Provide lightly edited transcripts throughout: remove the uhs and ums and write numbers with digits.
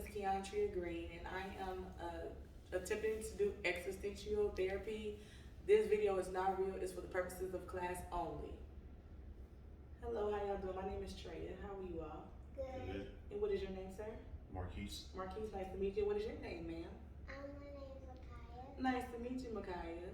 is Coun5083, and I am attempting to do existential therapy. This video is not real, it's for the purposes of class only. Hello, how y'all doing? My name is Treya. How are you all? Good. And what is your name, sir? Marquise. Marquise, nice to meet you. What is your name, ma'am? My name is Micaiah. Nice to meet you, Micaiah.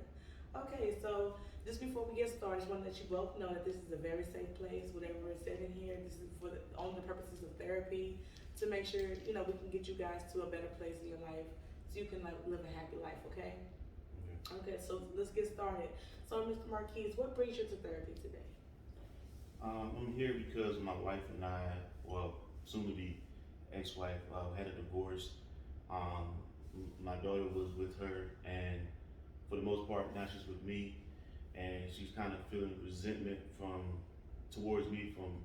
Okay, so just before we get started, I just want to let you both know that this is a very safe place. Whatever is said in here, this is for only the purposes of therapy to make sure, we can get you guys to a better place in your life so you can live a happy life, okay? Okay, so let's get started. So, Mr. Marquise, what brings you to therapy today? I'm here because my wife and I, soon to be ex-wife, had a divorce. My daughter was with her, and for the most part, now she's with me, and she's kind of feeling resentment towards me from,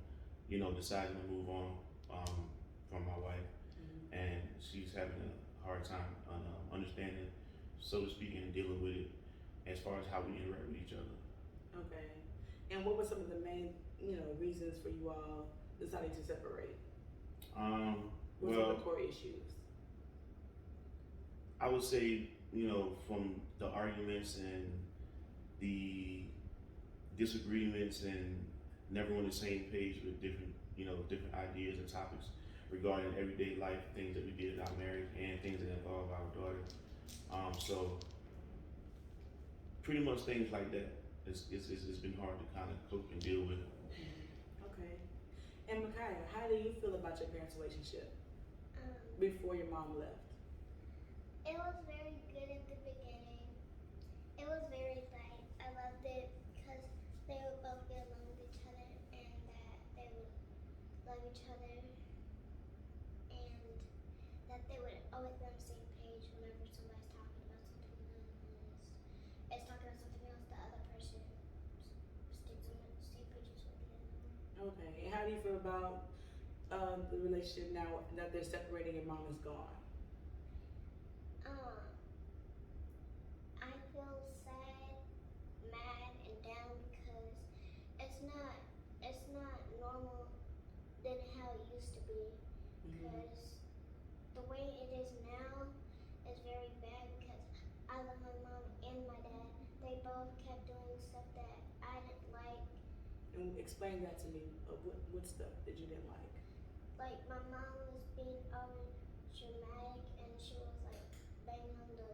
deciding to move on from my wife, and she's having a hard time understanding, so to speak, and dealing with it as far as how we interact with each other. Okay. And what were some of the main, reasons for you all deciding to separate? What were the core issues? I would say, from the arguments and the disagreements and never on the same page with different ideas and topics regarding everyday life, things that we did in our marriage and things that involve our daughter. So pretty much things like that. It's been hard to kind of cope and deal with. Okay. And Micaiah, how do you feel about your parents' relationship before your mom left? It was very good at the beginning. It was very light. I loved it because they would both get along with each other and that they would love each other and that they would always be on the same page whenever somebody's talking about something else. It's talking about something else, the other person sticks on the same page as what they know. Okay. And how do you feel about the relationship now that they're separating and mom is gone? I feel sad, mad, and down because it's not normal than how it used to be. Because the way it is now is very bad because I love my mom and my dad. They both kept doing stuff that I didn't like. And explain that to me. What stuff that you didn't like? Like my mom was being over dramatic and she was like banging on the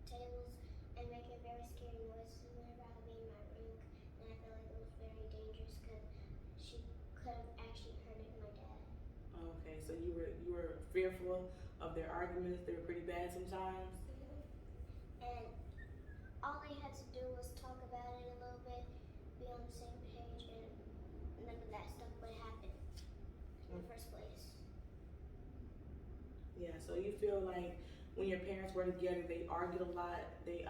tables and making very scary noises whenever I would be in my room, and I felt like it was very dangerous because she could have actually hurted my dad. Okay, so you were fearful of their arguments. They were pretty bad sometimes. And all they had to do was talk about it a little bit, be on the same page, and none of that stuff would happen in the first place. Yeah, so you feel like when your parents were together, they argued a lot. They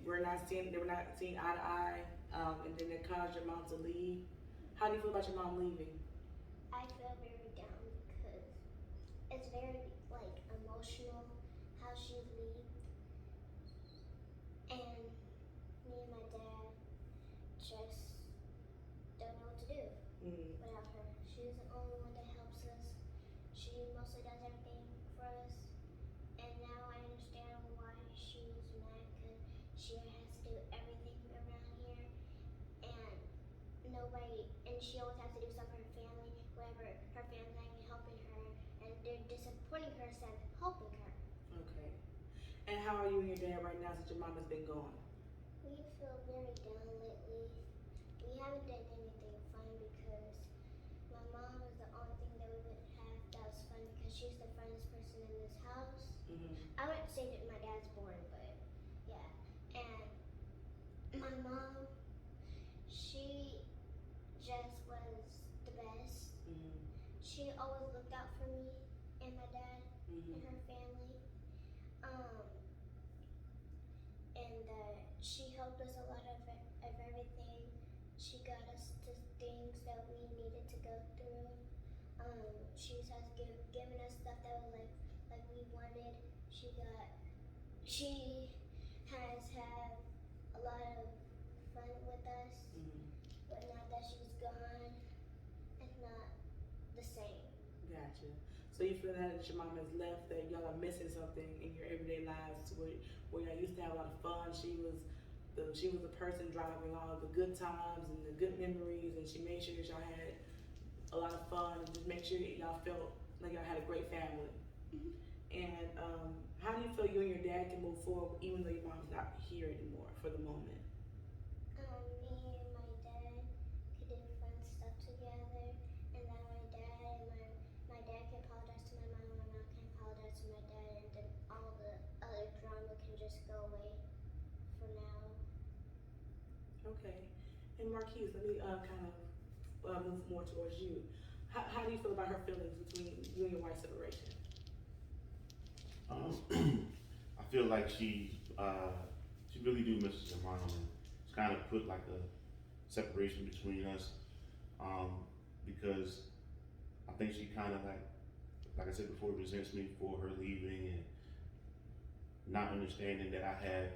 were not seeing eye to eye, and then it caused your mom to leave. How do you feel about your mom leaving? I feel very down because it's very emotional how she leaves, and me and my dad just don't know what to do without her. She's the only one that helps us. She mostly does everything for us, and now I understand why she was mad because she has to do everything around here, and she always has to do stuff for her family, whenever her family's not even helping her, and they're disappointing her instead of helping her. Okay. And how are you and your dad right now since your mom has been gone? We feel very down lately. We haven't done anything fun because my mom is the only thing that we would have that was fun because she's the funnest person in this house. I wouldn't say that my dad's boring, but yeah. And my mom, she just was the best. She always looked out for me and my dad and her family. And she helped us a lot of everything. She got us to things that we needed to go through. She has given us stuff that was like we wanted. She has had a lot of fun with us, but now that she's gone, it's not the same. Gotcha. So you feel that your mom has left, that y'all are missing something in your everyday lives where y'all used to have a lot of fun. She was the person driving all of the good times and the good memories, and she made sure that y'all had a lot of fun and just make sure that y'all felt like y'all had a great family. Mhm. And how do you feel you and your dad can move forward even though your mom's not here anymore for the moment? Me and my dad could do fun stuff together, and then my dad can apologize to my mom, and my mom can apologize to my dad, and then all the other drama can just go away for now. Okay. And Marquise, let me kind of move more towards you. How do you feel about her feelings between you and your wife's separation? I feel like she really do miss her mom, and it's kind of put like a separation between us, because I think she kind of like I said before, resents me for her leaving and not understanding that I had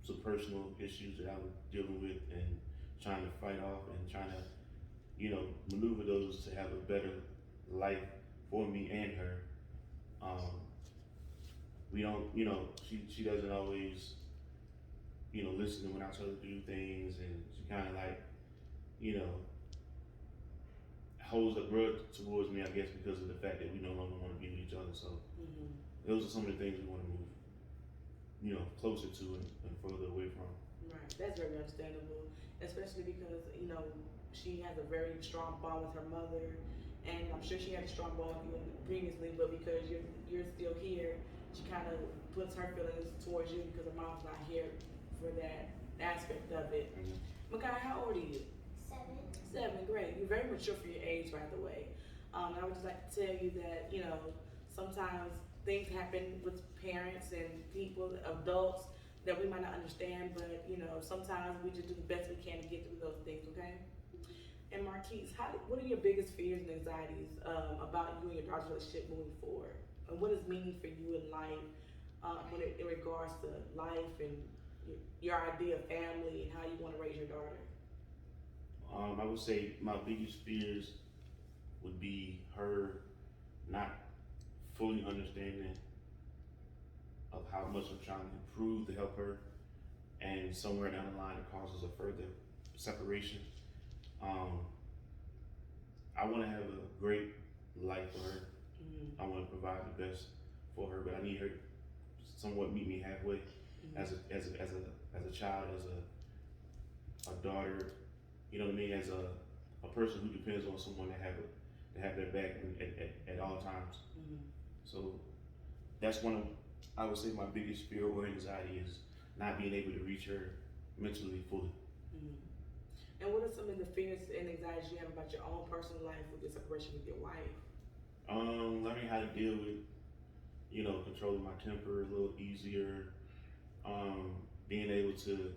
some personal issues that I was dealing with and trying to fight off and trying to, maneuver those to have a better life for me and her. We don't, she doesn't always, listen when I tell her to do things, and she kind of like, you know, holds a grudge towards me, I guess, because of the fact that we no longer want to be with each other. So those are some of the things we want to move, closer to and further away from. Right, that's very understandable, especially because, she has a very strong bond with her mother, and I'm sure she had a strong bond with you previously, but because you're still here, she kind of puts her feelings towards you because her mom's not here for that aspect of it. Makai, how old are you? 7. 7, great. You're very mature for your age, by the way. I would just like to tell you that, sometimes things happen with parents and people, adults, that we might not understand, but, sometimes we just do the best we can to get through those things, okay? And Marquise, what are your biggest fears and anxieties about you and your daughter's relationship moving forward? And what is meaning for you in life in regards to life and your idea of family and how you want to raise your daughter? I would say my biggest fears would be her not fully understanding of how much I'm trying to improve to help her, and somewhere down the line it causes a further separation. I want to have a great life for her. I want to provide the best for her, but I need her to somewhat meet me halfway. As a child, as a daughter, you know what I mean, as a person who depends on someone to have their back at all times. So that's one of, I would say, my biggest fear or anxiety is not being able to reach her mentally fully. And what are some of the fears and anxieties you have about your own personal life with your separation with your wife? Learning how to deal with, controlling my temper a little easier. Being able to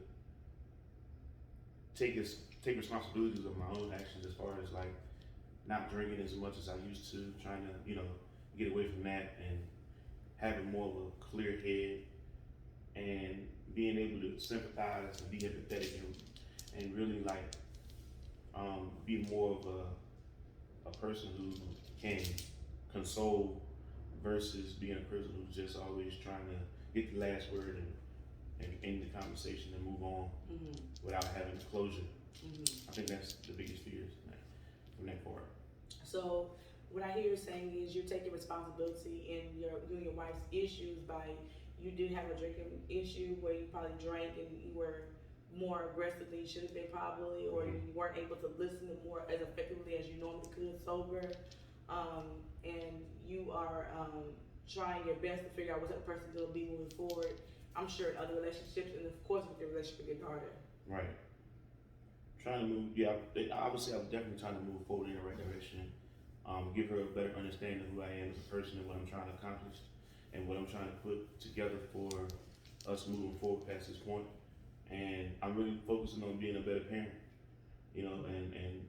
take responsibilities of my own actions, as far as like not drinking as much as I used to, trying to, get away from that, and having more of a clear head, and being able to sympathize and be empathetic, and really like be more of a person who can console versus being a person who's just always trying to get the last word and end the conversation and move on without having closure. I think that's the biggest fears from that part. So what I hear you saying is you're taking responsibility in you and your wife's issues by, you did have a drinking issue where you probably drank and you were more aggressive than you should have been probably, or you weren't able to listen to more as effectively as you normally could sober, and you are trying your best to figure out what that person's going to be moving forward. I'm sure in other relationships, and of course with your relationship with your daughter. Right. Trying to move, obviously I was definitely trying to move forward in the right direction. Give her a better understanding of who I am as a person and what I'm trying to accomplish and what I'm trying to put together for us moving forward past this point. And I'm really focusing on being a better parent, and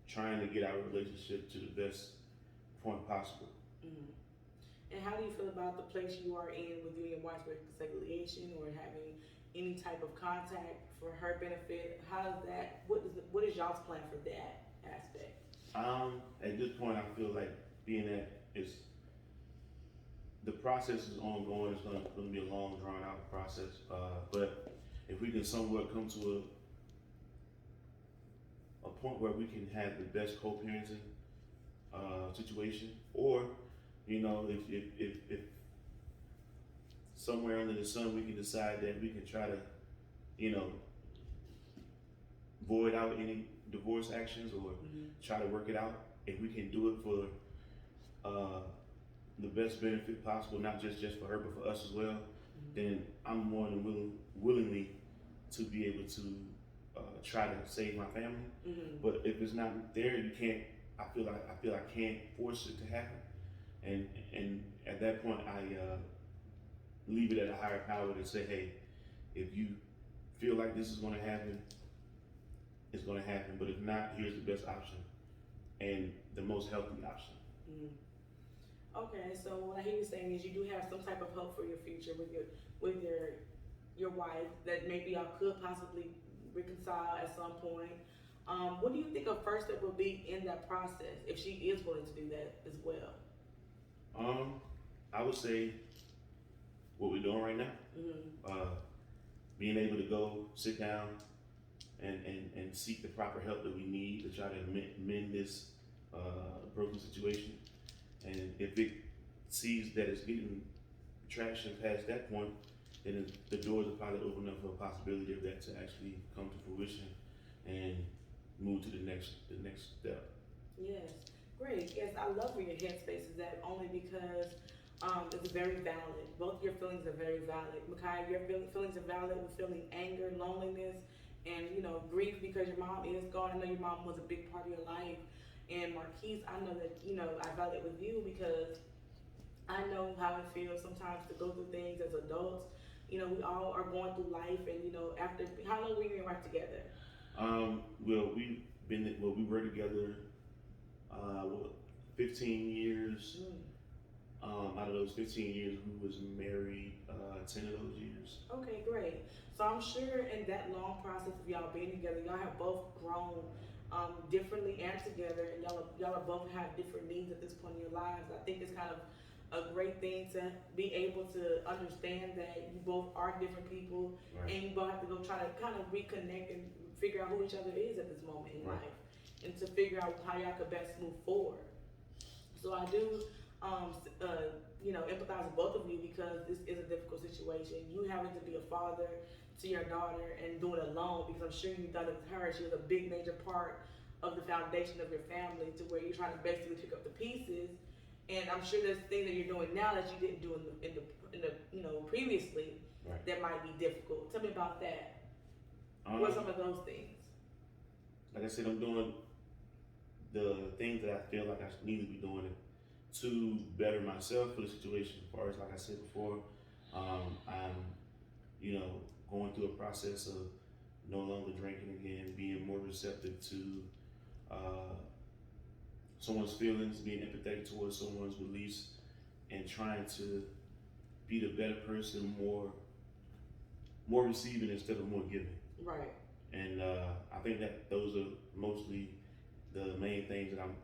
trying to get our relationship to the best point possible. And how do you feel about the place you are in with you and your wife's reconciliation, or having any type of contact for her benefit? How does that, what is y'all's plan for that aspect? At this point, I feel like being that the process is ongoing. It's going to be a long, drawn out process. But if we can somewhat come to a point where we can have the best co-parenting situation, or if somewhere under the sun we can decide that we can try to void out any divorce actions or try to work it out. If we can do it for the best benefit possible, not just for her, but for us as well, then I'm more than willingly to be able to try to save my family. But if it's not there, you can't. I feel I can't force it to happen, and at that point, I leave it at a higher power to say, hey, if you feel like this is going to happen, it's going to happen. But if not, here's the best option and the most healthy option. Okay, so what I hear you saying is you do have some type of hope for your future with your wife, that maybe y'all could possibly reconcile at some point. What do you think a first step will be in that process if she is willing to do that as well? I would say what we're doing right now. Being able to go sit down and seek the proper help that we need to try to mend this broken situation. And if it sees that it's getting traction past that point, then the doors are probably open up for a possibility of that to actually come to fruition and move to the next step. Yes, great. Yes, I love where your headspace is at, only because it's very valid. Both your feelings are very valid. Makai, your feelings are valid with feeling anger, loneliness, and grief because your mom is gone. I know your mom was a big part of your life. And Marquise, I know that I valid with you because I know how it feels sometimes to go through things as adults. We all are going through life, and after how long were you and your wife together? We were together 15 years. Out of those 15 years, we was married 10 of those years. Okay, great. So I'm sure in that long process of y'all being together, y'all have both grown differently and together, and y'all are both have different needs at this point in your lives. I think it's kind of a great thing to be able to understand that you both are different people, right, and you both have to go try to kind of reconnect and figure out who each other is at this moment in right, life, and to figure out how y'all could best move forward. So I do empathize with both of you because this is a difficult situation. You having to be a father to your daughter and do it alone, because I'm sure you thought of her. She was a big major part of the foundation of your family, to where you're trying to basically pick up the pieces. And I'm sure there's things that you're doing now that you didn't do in the previously, right, that might be difficult. Tell me about that. What are some of those things? Like I said, I'm doing the things that I feel like I need to be doing to better myself for the situation. As far as, like I said before, I'm going through a process of no longer drinking again, being more receptive to someone's feelings, being empathetic towards someone's beliefs, and trying to be the better person, more receiving instead of more giving. Right. And I think that those are mostly the main things that I'm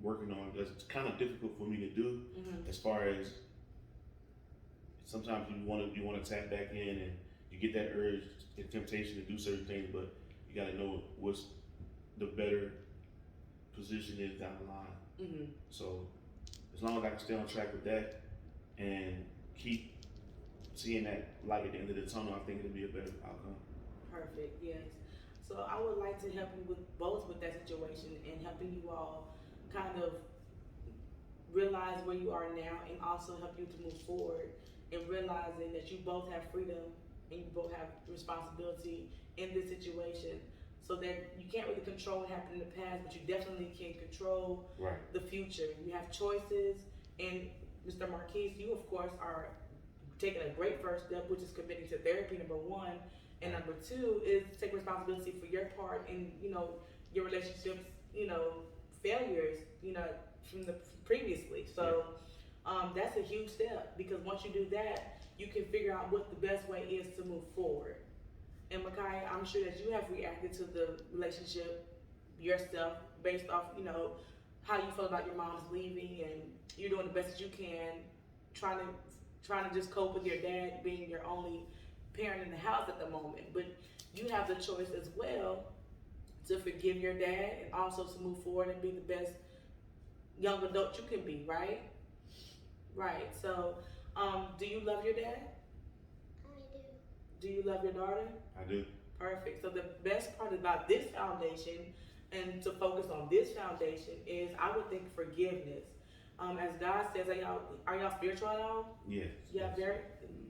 working on, because it's kind of difficult for me to do. As far as sometimes you want to tap back in and you get that urge and temptation to do certain things, but you got to know what's the better position is down the line. So as long as I can stay on track with that and keep seeing that light at the end of the tunnel, I think it'll be a better outcome. Perfect, yes. So I would like to help you with that situation, and helping you all kind of realize where you are now, and also help you to move forward, and realizing that you both have freedom and you both have responsibility in this situation, so that you can't really control what happened in the past, but you definitely can control the future. You have choices, and Mr. Marquise, you of course are taking a great first step, which is committing to therapy, number one. And number two is take responsibility for your part in, your relationships, failures, from the previously. So that's a huge step, because once you do that, you can figure out what the best way is to move forward. And Makai, I'm sure that you have reacted to the relationship yourself based off, how you feel about your mom's leaving, and you're doing the best that you can, trying to just cope with your dad being your only parent in the house at the moment. But you have the choice as well to forgive your dad and also to move forward and be the best young adult you can be, right? Right. So, do you love your dad? I do. Do you love your daughter? I do. Perfect. So the best part about this foundation and to focus on this foundation is, I would think, forgiveness. As God says, are y'all spiritual at all? Yes. Yeah, Yes.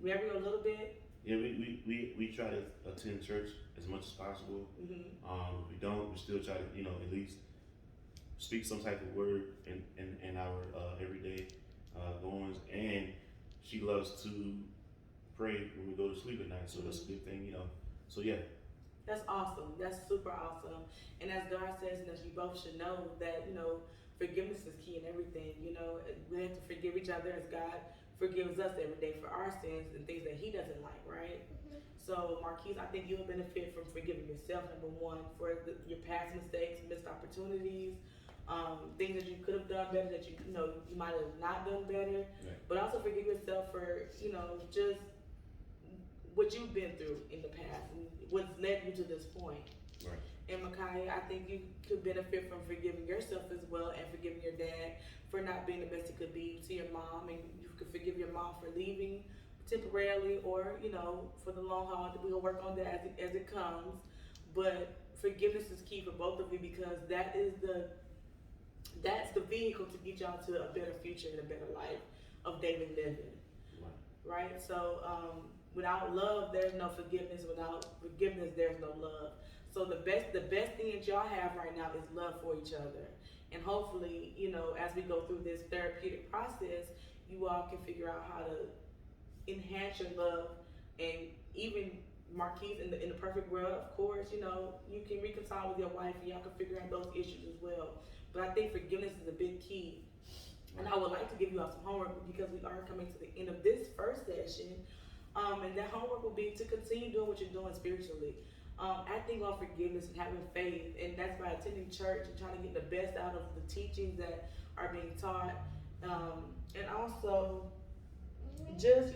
very a little bit. Yeah, we try to attend church as much as possible. Mm-hmm. If we don't, we still try to, at least speak some type of word in our everyday goings. And she loves to pray when we go to sleep at night, so that's a good thing, So yeah. That's awesome. That's super awesome. And as God says, and as you both should know, that, forgiveness is key in everything. We have to forgive each other as God forgives us every day for our sins and things that He doesn't like, right? Mm-hmm. So, Marquise, I think you'll benefit from forgiving yourself, number one, for your past mistakes, missed opportunities, things that you could have done better that you might have not done better. Right. But also forgive yourself for, just what you've been through in the past and what's led you to this point. Right. And Micaiah, I think you could benefit from forgiving yourself as well, and forgiving your dad for not being the best he could be to your mom, and you could forgive your mom for leaving temporarily, or for the long haul. We'll work on that as it comes. But forgiveness is key for both of you, because that's the vehicle to get y'all to a better future and a better life of daily living. Right? So without love, there's no forgiveness. Without forgiveness, there's no love. So the best thing that y'all have right now is love for each other. And hopefully, as we go through this therapeutic process, you all can figure out how to enhance your love. And even Marquise, in the perfect world, of course, you can reconcile with your wife and y'all can figure out those issues as well. But I think forgiveness is a big key. And I would like to give you all some homework, because we are coming to the end of this first session. And that homework will be to continue doing what you're doing spiritually. Acting on forgiveness and having faith, and that's by attending church and trying to get the best out of the teachings that are being taught, and also just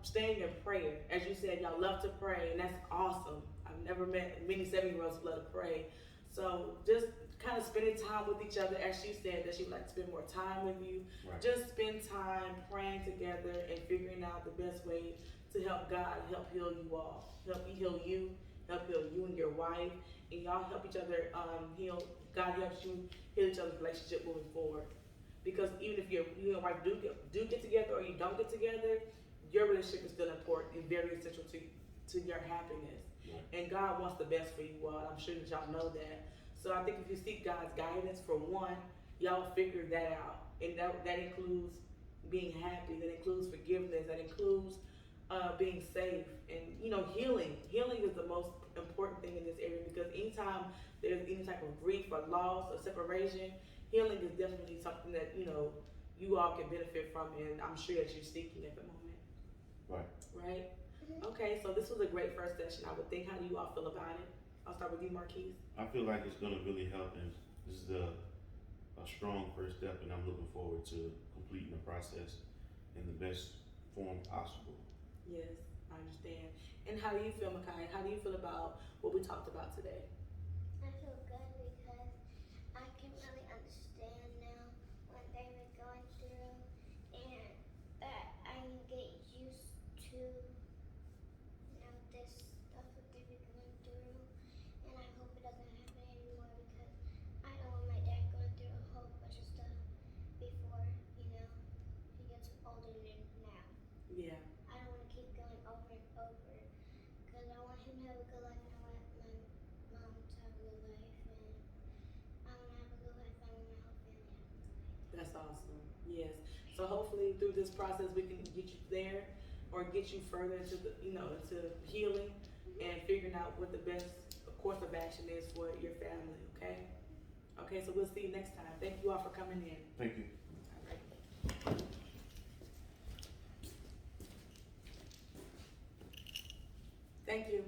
staying in prayer. As you said, y'all love to pray, and that's awesome. I've never met many 7-year-olds who love to pray. So just kind of spending time with each other, as she said that she would like to spend more time with you. Right. Just spend time praying together and figuring out the best way to help God help heal you all. Help heal you and your wife, and y'all help each other heal. God helps you heal each other's relationship moving forward. Because even if you and your wife do get together, or you don't get together, your relationship is still important and very essential to your happiness. Yeah. And God wants the best for you all. I'm sure that y'all know that. So I think if you seek God's guidance, for one, y'all figure that out, and that includes being happy. That includes forgiveness. That includes being safe, and healing. Healing is the most important thing in this area, because anytime there's any type of grief or loss or separation, healing is definitely something that you all can benefit from, and I'm sure that you're seeking at the moment. Right? Mm-hmm. Okay, so this was a great first session, I would think. How do you all feel about it? I'll start with you, Marquise. I feel like it's going to really help, and this is a strong first step, and I'm looking forward to completing the process in the best form possible. Yes, I understand. And how do you feel, Micaiah? How do you feel about what we talked about today? I feel good, because I can really understand now what they were going through, and that I can get used to this stuff that they were going through, and I hope it doesn't happen anymore, because I don't want my dad going through a whole bunch of stuff before he gets older than now. Yeah. I don't want to keep going over and over, because I want him to have a good life, and I want my mom to have a good life, and I want to have a good life. I want my whole family to have a good life. That's awesome. Yes. So hopefully through this process we can get you there, or get you further into into healing and figuring out what the best course of action is for your family. Okay. Okay. So we'll see you next time. Thank you all for coming in. Thank you. All right. Thank you.